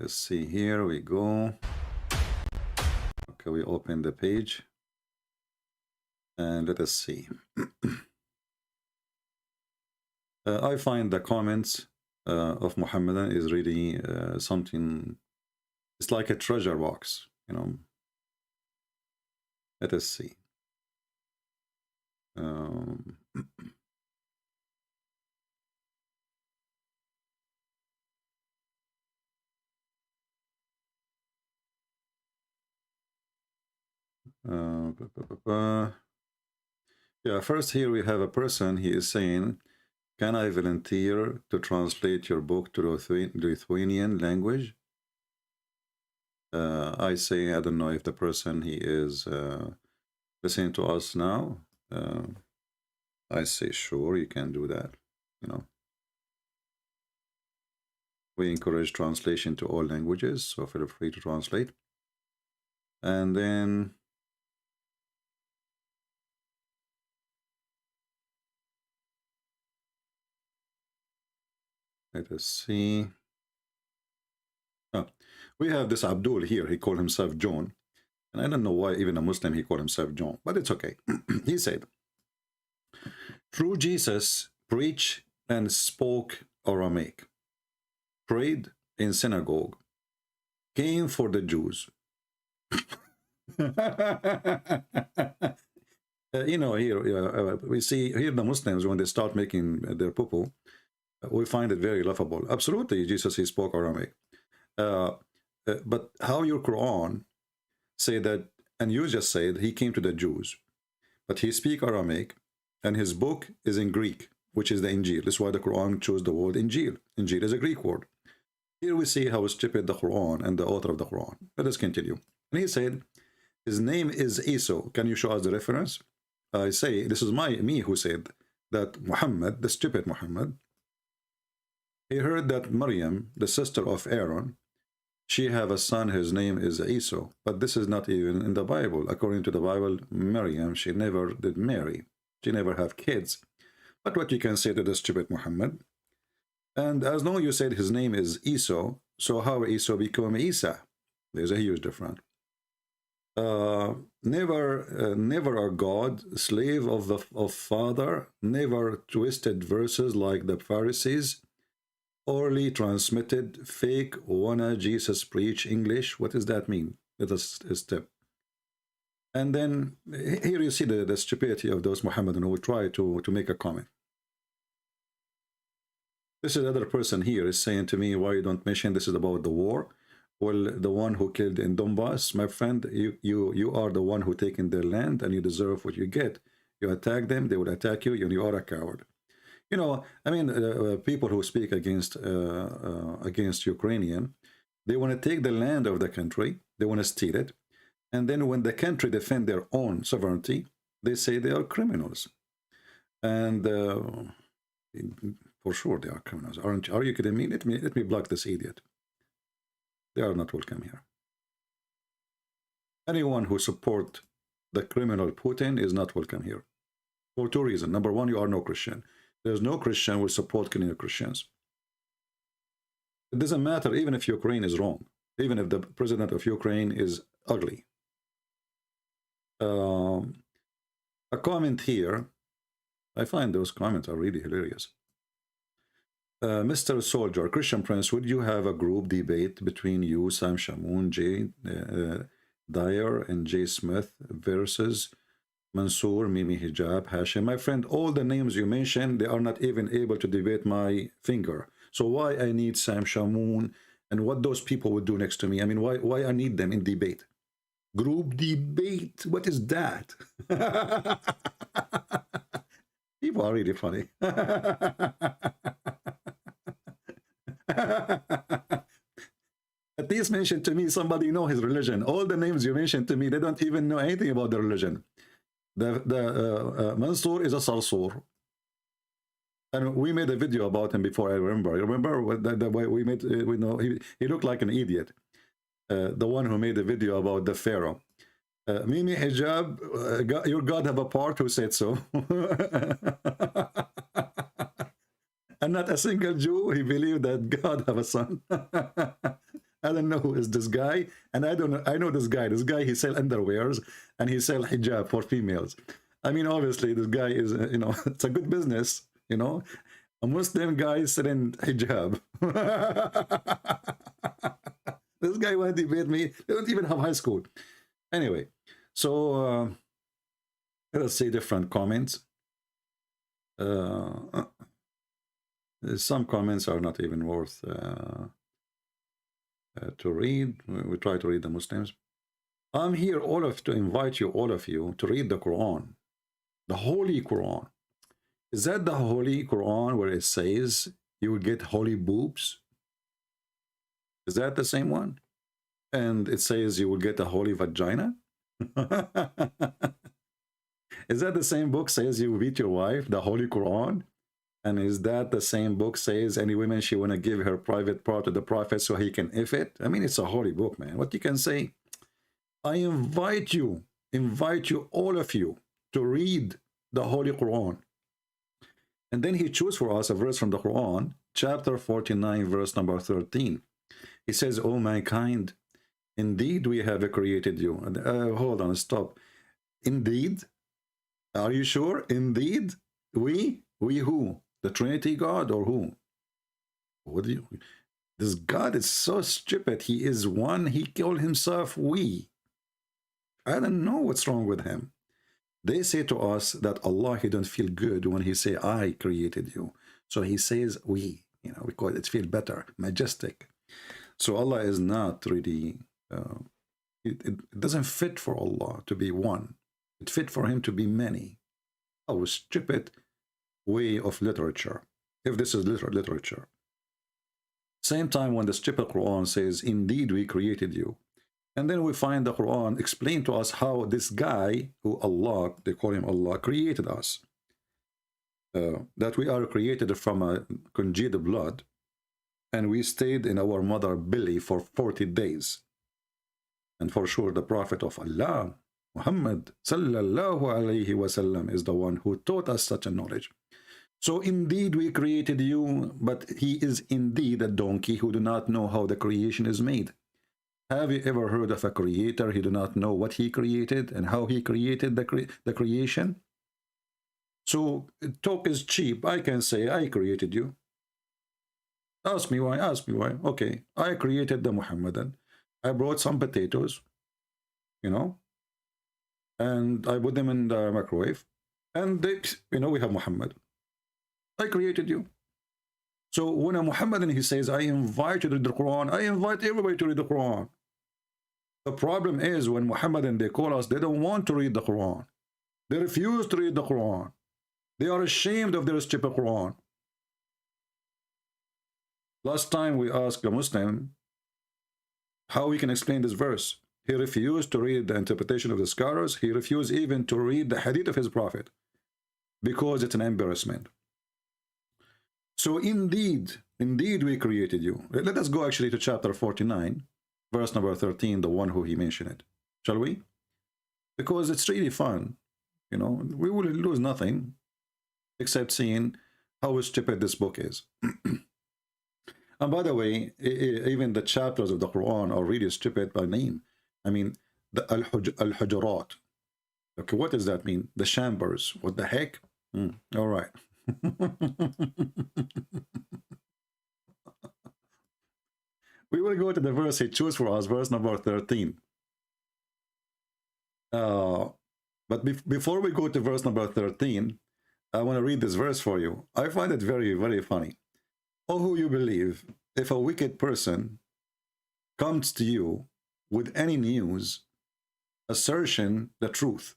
Let us see, here we go. Okay, we open the page and let us see. I find the comments of Muhammadan is really something, it's like a treasure box, you know. Let us see. Yeah, first here we have a person, he is saying, can I volunteer to translate your book to Lithuanian language? I say, I don't know if the person, he is listening to us now. I say, sure, you can do that, you know. We encourage translation to all languages, so feel free to translate. And then let us see. Oh, we have this Abdul here. He called himself John. And I don't know why even a Muslim, he called himself John. But it's okay. He said, true Jesus preached and spoke Aramaic, prayed in synagogue, came for the Jews. You know, here we see here the Muslims, when they start making their poo-poo, we find it very laughable. Absolutely, Jesus, he spoke Aramaic. But how your Quran say that, and you just said he came to the Jews, but he speak Aramaic, and his book is in Greek, which is the Injil. That's why the Quran chose the word Injil. Injil is a Greek word. Here we see how stupid the Quran and the author of the Quran. Let us continue. And he said, his name is Esau. Can you show us the reference? I say, this is me who said that Muhammad, the stupid Muhammad, he heard that Maryam, the sister of Aaron, she have a son, his name is Esau. But this is not even in the Bible. According to the Bible, Maryam, she never did marry. She never have kids. But what you can say to the stupid Muhammad? And as long as you said his name is Esau, so how Esau become Isa? There's a huge difference. Never a God, slave of father, never twisted verses like the Pharisees, orally transmitted, fake, wanna Jesus preach English. What does that mean? Let us step. And then here you see the stupidity of those Muhammadan who try to make a comment. This is another person here is saying to me, why you don't mention this is about the war? Well, the one who killed in Donbass, my friend, you are the one who taken their land, and you deserve what you get. You attack them, they will attack you, and you are a coward. You know, I mean, people who speak against Ukrainian, they want to take the land of the country, they want to steal it, and then when the country defend their own sovereignty, they say they are criminals. And for sure they are criminals. Are you kidding me? Let me block this idiot. They are not welcome here. Anyone who support the criminal Putin is not welcome here. For two reasons. Number one, you are no Christian. There's no Christian who will support criminal Christians. It doesn't matter even if Ukraine is wrong. Even if the president of Ukraine is ugly. A comment here. I find those comments are really hilarious. Mr. Soldier, Christian Prince, would you have a group debate between you, Sam Shamoun, Jay Dyer, and Jay Smith versus Mansour, Mimi Hijab, Hashim? My friend, all the names you mentioned, they are not even able to debate my finger. So why I need Sam Shamoun and what those people would do next to me? I mean, why I need them in debate? Group debate? What is that? People are really funny. At least mention to me somebody know his religion. All the names you mentioned to me, they don't even know anything about the religion. Mansour is a Sarsur. And we made a video about him before, I remember. You remember the way we made, we know he looked like an idiot. The one who made the video about the Pharaoh. Mimi Hijab, your God have a part who said so. And not a single Jew, he believed that God have a son. I don't know who is this guy, and I don't know. I know this guy. This guy, he sell underwears and he sell hijab for females. I mean, obviously, this guy is, it's a good business. A Muslim guy selling hijab. This guy want to debate me. They don't even have high school. Anyway, so let us see different comments. Some comments are not even worth to read. We try to read the Muslims. I'm here to invite you, all of you, to read the Quran, the Holy Quran. Is that the Holy Quran where it says you will get holy boobs? Is that the same one? And it says you will get a holy vagina? Is that the same book says you will beat your wife, the Holy Quran? And is that the same book says any woman she want to give her private part to the Prophet so he can if it? I mean, it's a holy book, man. What you can say? I invite you, all of you, to read the Holy Quran. And then he chose for us a verse from the Quran, chapter 49, verse number 13. He says, "O mankind, indeed we have created you." Hold on, stop. Indeed? Are you sure? Indeed? We? We who? The Trinity God or who? What do you? This God is so stupid. He is one. He called himself we. I don't know what's wrong with him. They say to us that Allah, he don't feel good when he say I created you. So he says we, because it feel better, majestic. So Allah is not really, it doesn't fit for Allah to be one. It fit for him to be many. Our stupid way of literature, if this is literature. Same time when the stupid Quran says, indeed we created you. And then we find the Quran explain to us how this guy, who Allah, they call him Allah, created us. That we are created from a congealed blood, and we stayed in our mother belly for 40 days. And for sure the Prophet of Allah, Muhammad sallallahu alayhi wasallam, is the one who taught us such a knowledge. So indeed we created you, but he is indeed a donkey who do not know how the creation is made. Have you ever heard of a creator who do not know what he created and how he created the creation? So talk is cheap. I can say I created you. Ask me why, ask me why. Okay, I created the Muhammadan. I brought some potatoes, and I put them in the microwave, and they, we have Muhammad. I created you. So when a Muhammadan, he says, I invite you to read the Quran, I invite everybody to read the Quran. The problem is when Muhammadan, they call us, they don't want to read the Quran. They refuse to read the Quran. They are ashamed of their stupid Quran. Last time we asked a Muslim how we can explain this verse. He refused to read the interpretation of the scholars. He refused even to read the hadith of his prophet because it's an embarrassment. So indeed we created you. Let us go actually to chapter 49, verse number 13, the one who he mentioned it. Shall we? Because it's really fun. We will lose nothing except seeing how stupid this book is. And by the way, even the chapters of the Quran are really stupid by name. I mean, the Al-Hujurat. Okay, what does that mean? The chambers. What the heck? All right. We will go to the verse he chose for us, verse number 13. But before we go to verse number 13, I want to read this verse for you. I find it very, very funny. Oh, who you believe, if a wicked person comes to you with any news, assertion the truth,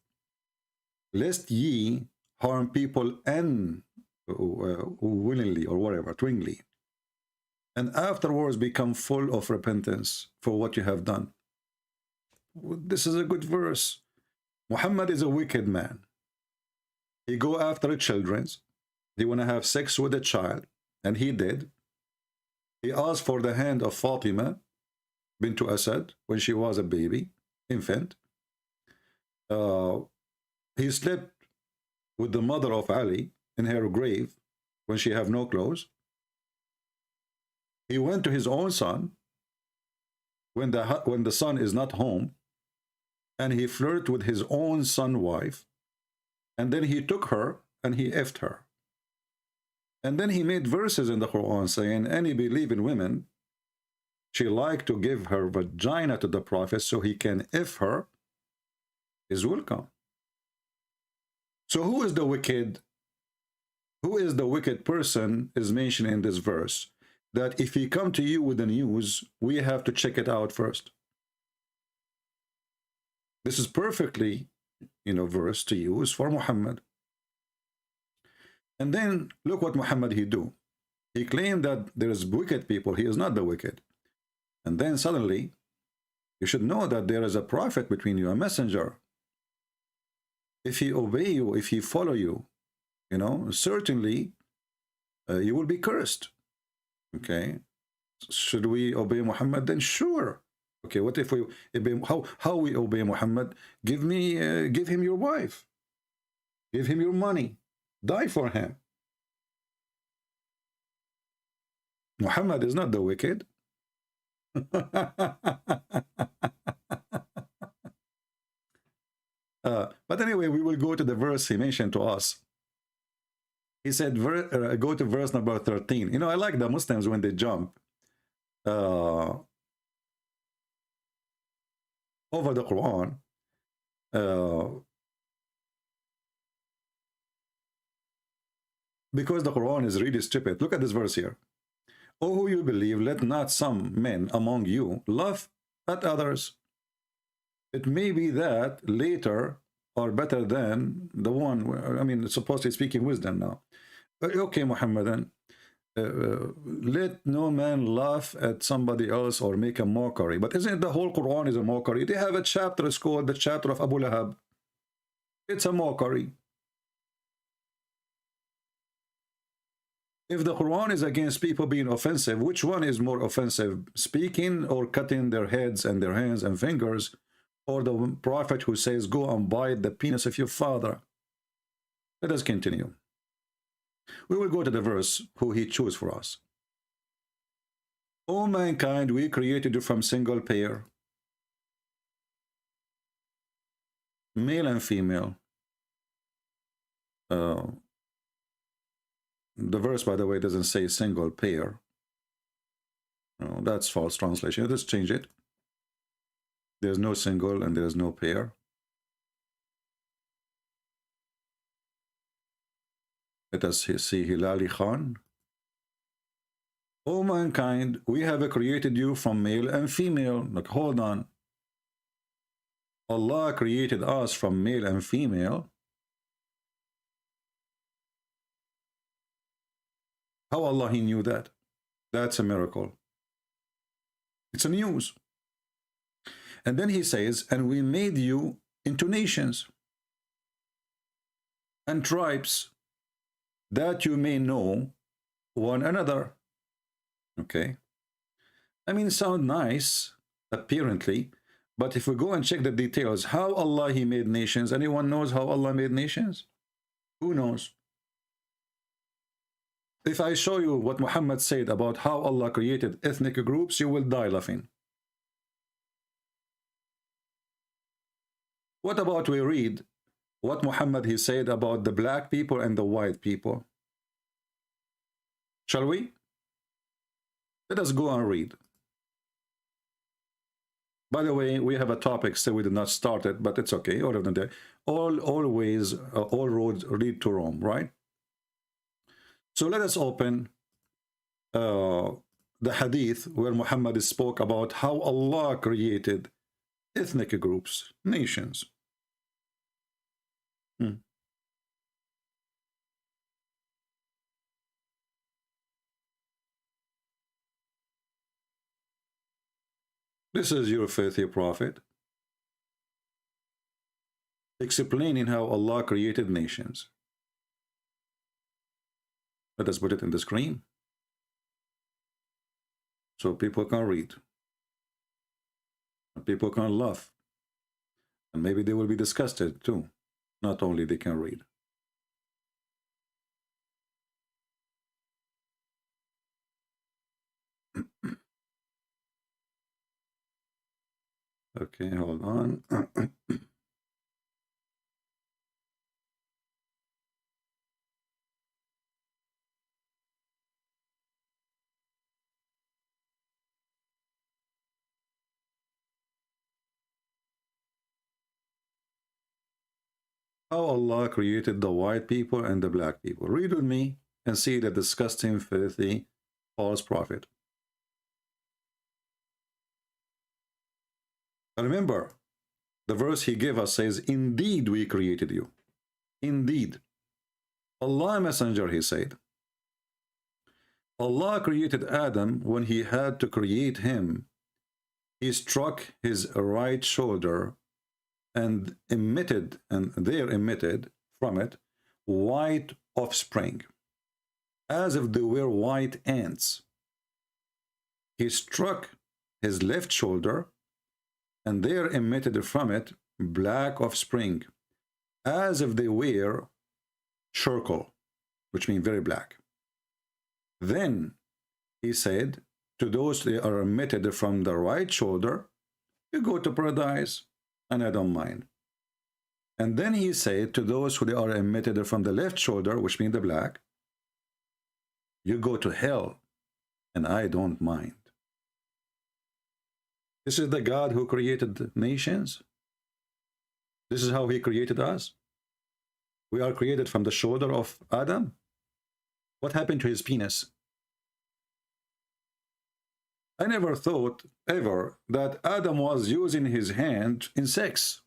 lest ye harm people and willingly or whatever, twingly, and afterwards become full of repentance for what you have done. This is a good verse. Muhammad is a wicked man. He go after children. He want to have sex with a child, and he did. He asked for the hand of Fatima bint Asad when she was a baby, infant. He slept with the mother of Ali in her grave when she have no clothes. He went to his own son when the son is not home, and he flirted with his own son wife, and then he took her and he effed her. And then he made verses in the Quran saying, any believing women, she like to give her vagina to the Prophet so he can F her, is welcome. So who is the wicked? Who is the wicked person is mentioned in this verse? That if he come to you with the news, we have to check it out first. This is perfectly, verse to use for Muhammad. And then look what Muhammad he do. He claimed that there is wicked people. He is not the wicked. And then suddenly, you should know that there is a prophet between you, a messenger. If he obey you, if he follow you, certainly you will be cursed. Okay, should we obey Muhammad? Then sure. Okay, what if we obey? How we obey Muhammad? Give him your wife, give him your money, die for him. Muhammad is not the wicked. But anyway, we will go to the verse he mentioned to us. He said, go to verse number 13. I like the Muslims when they jump over the Quran. Because the Quran is really stupid. Look at this verse here. O who you believe, let not some men among you laugh at others. It may be that later are better than the one, I mean, supposedly speaking wisdom now. Okay, Muhammadan, let no man laugh at somebody else or make a mockery. But isn't the whole Quran is a mockery? They have a chapter, it's called the chapter of Abu Lahab. It's a mockery. If the Quran is against people being offensive, which one is more offensive? Speaking or cutting their heads and their hands and fingers? Or the prophet who says, go and bite the penis of your father? Let us continue. We will go to the verse who he chose for us. O mankind, we created you from single pair, male and female. The verse, by the way, doesn't say single pair. No, that's false translation. Let's change it. There's no single and there's no pair. Let us see Hilali Khan. O mankind, we have created you from male and female. Look, hold on. Allah created us from male and female. How Allah he knew that? That's a miracle. It's a news. And then he says, and we made you into nations and tribes that you may know one another. Okay. I mean, sound nice, apparently, but if we go and check the details, how Allah he made nations, anyone knows how Allah made nations? Who knows? If I show you what Muhammad said about how Allah created ethnic groups, you will die laughing. What about we read what Muhammad he said about the black people and the white people? Shall we? Let us go and read. By the way, we have a topic, so we did not start it, but it's okay. All roads lead to Rome, right? So let us open the hadith where Muhammad spoke about how Allah created ethnic groups, nations. This is your faithful prophet explaining how Allah created nations. Let us put it in the screen so people can read. People can laugh. And maybe they will be disgusted too. Not only they can read. Okay, hold on. How Allah created the white people and the black people. Read with me and see the disgusting, filthy, false prophet. Remember, the verse he gave us says, indeed we created you. Indeed. Allah Messenger, he said. Allah created Adam. When he had to create him, he struck his right shoulder and there emitted from it white offspring, as if they were white ants. He struck his left shoulder, and there emitted from it black offspring, as if they were charcoal, which means very black. Then he said, to those that are emitted from the right shoulder, you go to paradise, and I don't mind. And then he said to those who are emitted from the left shoulder, which means the black, you go to hell, and I don't mind. This is the God who created nations. This is how he created us. We are created from the shoulder of Adam. What happened to his penis? I never thought ever that Adam was using his hand in sex.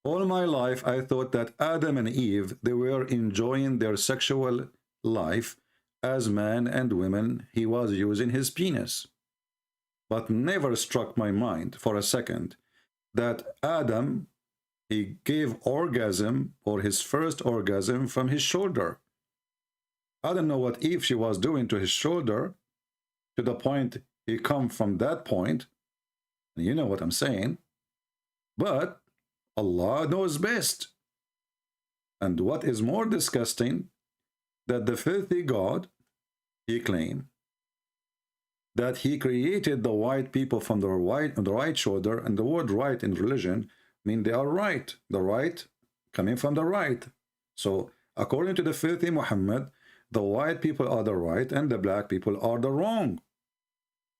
All my life I thought that Adam and Eve, they were enjoying their sexual life as man and women. He was using his penis. But never struck my mind for a second that Adam, he gave orgasm, or his first orgasm, from his shoulder. I don't know what Eve she was doing to his shoulder, to the point he come from that point. You know what I'm saying. But Allah knows best. And what is more disgusting, that the filthy God, he claimed that he created the white people from the right shoulder, and the word right in religion mean they are right. The right coming from the right. So according to the filthy Muhammad, the white people are the right and the black people are the wrong.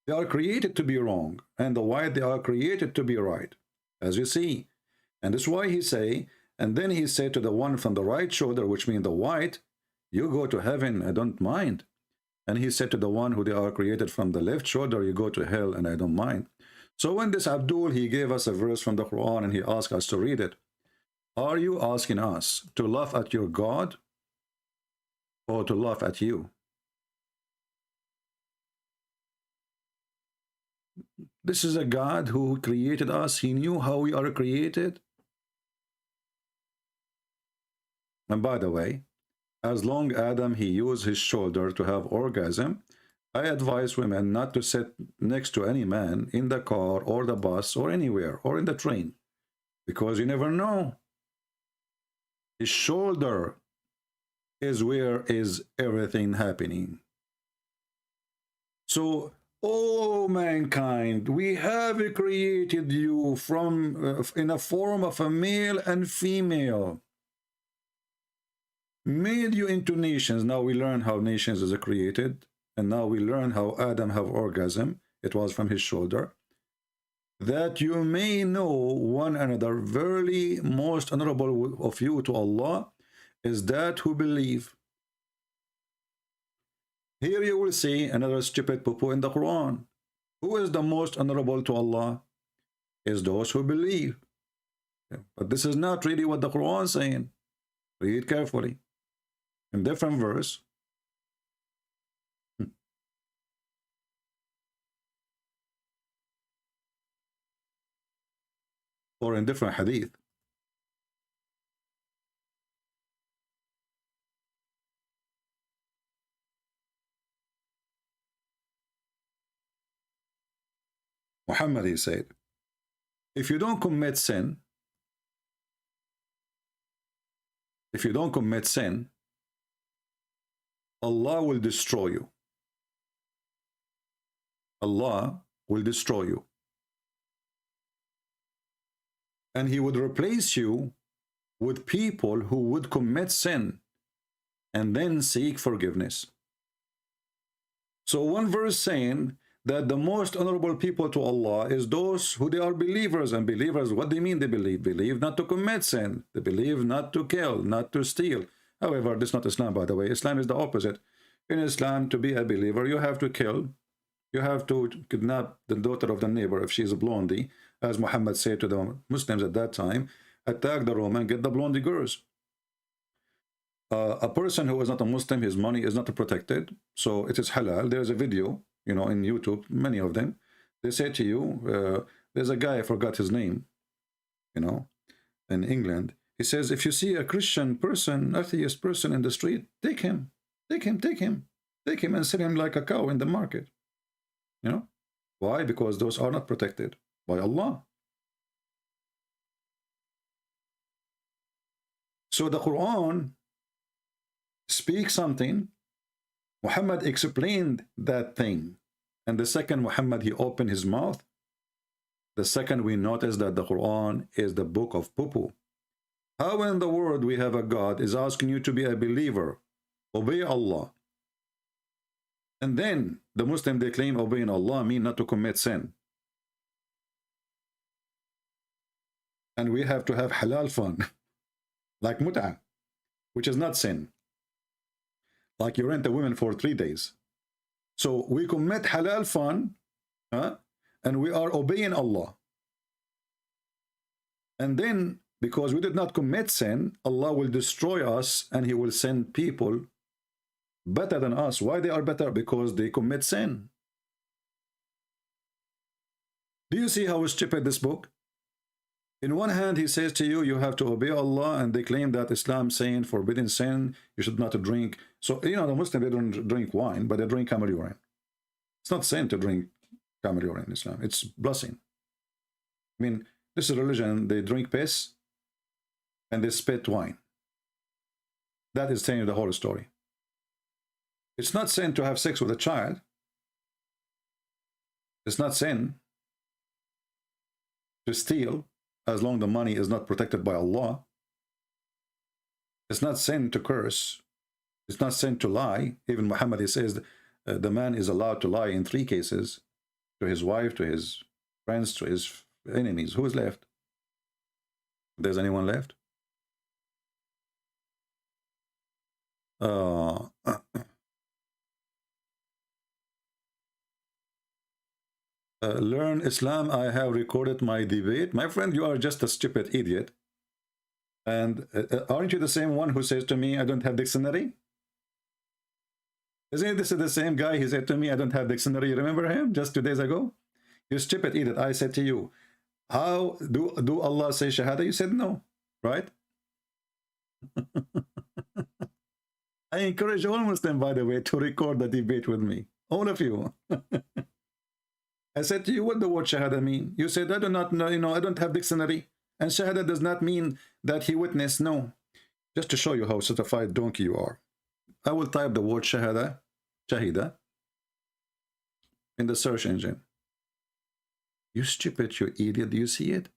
They are created to be wrong, and the white, they are created to be right, as you see. And that's why he say, and then he said to the one from the right shoulder, which means the white, you go to heaven, I don't mind. And he said to the one who they are created from the left shoulder, you go to hell, and I don't mind. So when this Abdul, he gave us a verse from the Quran, and he asked us to read it. Are you asking us to laugh at your God, or to laugh at you? This is a God who created us. He knew how we are created. And by the way, as long Adam, he used his shoulder to have orgasm, I advise women not to sit next to any man in the car or the bus or anywhere or in the train, because you never know. His shoulder is where is everything happening. So, oh mankind, we have created you from in a form of a male and female, made you into nations. Now we learn how nations is created, and now we learn how Adam have orgasm. It was from his shoulder, that you may know one another. Verily, most honorable of you to Allah is that who believe. Here you will see another stupid poo-poo in the Quran. Who is the most honorable to Allah? Is those who believe. But this is not really what the Quran is saying. Read carefully. In different verse. Or in different hadith. Muhammad, he said, if you don't commit sin, Allah will destroy you. Allah will destroy you. and he would replace you with people who would commit sin and then seek forgiveness. So one verse saying that the most honorable people to Allah is those who they are believers. And believers, what do you mean they believe? Believe not to commit sin. They believe not to kill, not to steal. However, this is not Islam, by the way. Islam is the opposite. In Islam, to be a believer, you have to kill. You have to kidnap the daughter of the neighbor if she is a blondie, as Muhammad said to the Muslims at that time, attack the Roman, get the blondie girls. A person who is not a Muslim, his money is not protected, so it is halal. There's a video, you know, in YouTube, many of them. They say to you, there's a guy, I forgot his name, you know, in England. He says, if you see a Christian person, atheist person in the street, take him, take him, take him, take him and sell him like a cow in the market. You know, why? Because those are not protected by Allah. So the Quran speaks something. Muhammad explained that thing. And the second Muhammad, he opened his mouth. The second we notice that the Quran is the book of poo-poo. How in the world we have a God is asking you to be a believer, obey Allah. And then the Muslim, they claim obeying Allah mean not to commit sin. And we have to have halal fun, like mut'ah, which is not sin. Like you rent a woman for 3 days. So we commit halal fun, and we are obeying Allah. And then, because we did not commit sin, Allah will destroy us and He will send people better than us. Why they are better? Because they commit sin. Do you see how stupid this book? In one hand, he says to you, you have to obey Allah, and they claim that Islam saying forbidden sin, you should not drink. So, you know, the Muslims, they don't drink wine, but they drink camel urine. It's not sin to drink camel urine in Islam. It's blessing. I mean, this is religion. They drink piss and they spit wine. That is telling you the whole story. It's not sin to have sex with a child. It's not sin to steal, as long as the money is not protected by Allah. It's not sin to curse. It's not sin to lie. Even Muhammad, he says the man is allowed to lie in 3 cases: to his wife, to his friends, to his enemies. Who is left? If there's anyone left? Learn Islam. I have recorded my debate. My friend, you are just a stupid idiot. And aren't you the same one who says to me, I don't have dictionary? Isn't this the same guy? He said to me, I don't have dictionary. You remember him just 2 days ago? You stupid idiot. I said to you, how do Allah say shahada? You said no, right? I encourage all Muslims, by the way, to record the debate with me. All of you. I said to you, what the word shahada mean? You said, I do not know, you know, I don't have dictionary. And shahada does not mean that he witnessed. No. Just to show you how certified donkey you are. I will type the word shahada, shahida, in the search engine. You stupid, you idiot, do you see it?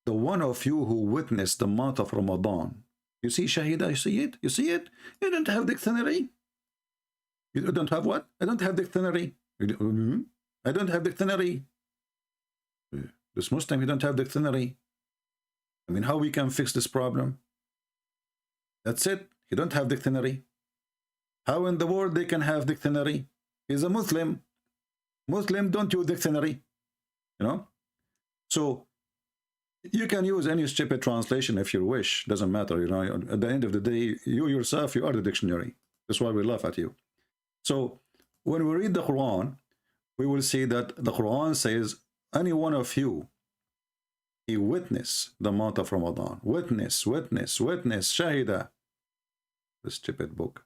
The one of you who witnessed the month of Ramadan. You see shahida, you see it? You see it? You don't have dictionary. You don't have what? I don't have dictionary. I don't have dictionary. This Muslim, you don't have dictionary. I mean, how we can fix this problem? That's it. You don't have dictionary. How in the world they can have dictionary? He's a Muslim. Muslim don't use dictionary. You know? So you can use any stupid translation if you wish. Doesn't matter. You know, at the end of the day, you yourself, you are the dictionary. That's why we laugh at you. So when we read the Quran, we will see that the Quran says, any one of you, he witness the month of Ramadan. Witness, witness, witness, shahida. The stupid book.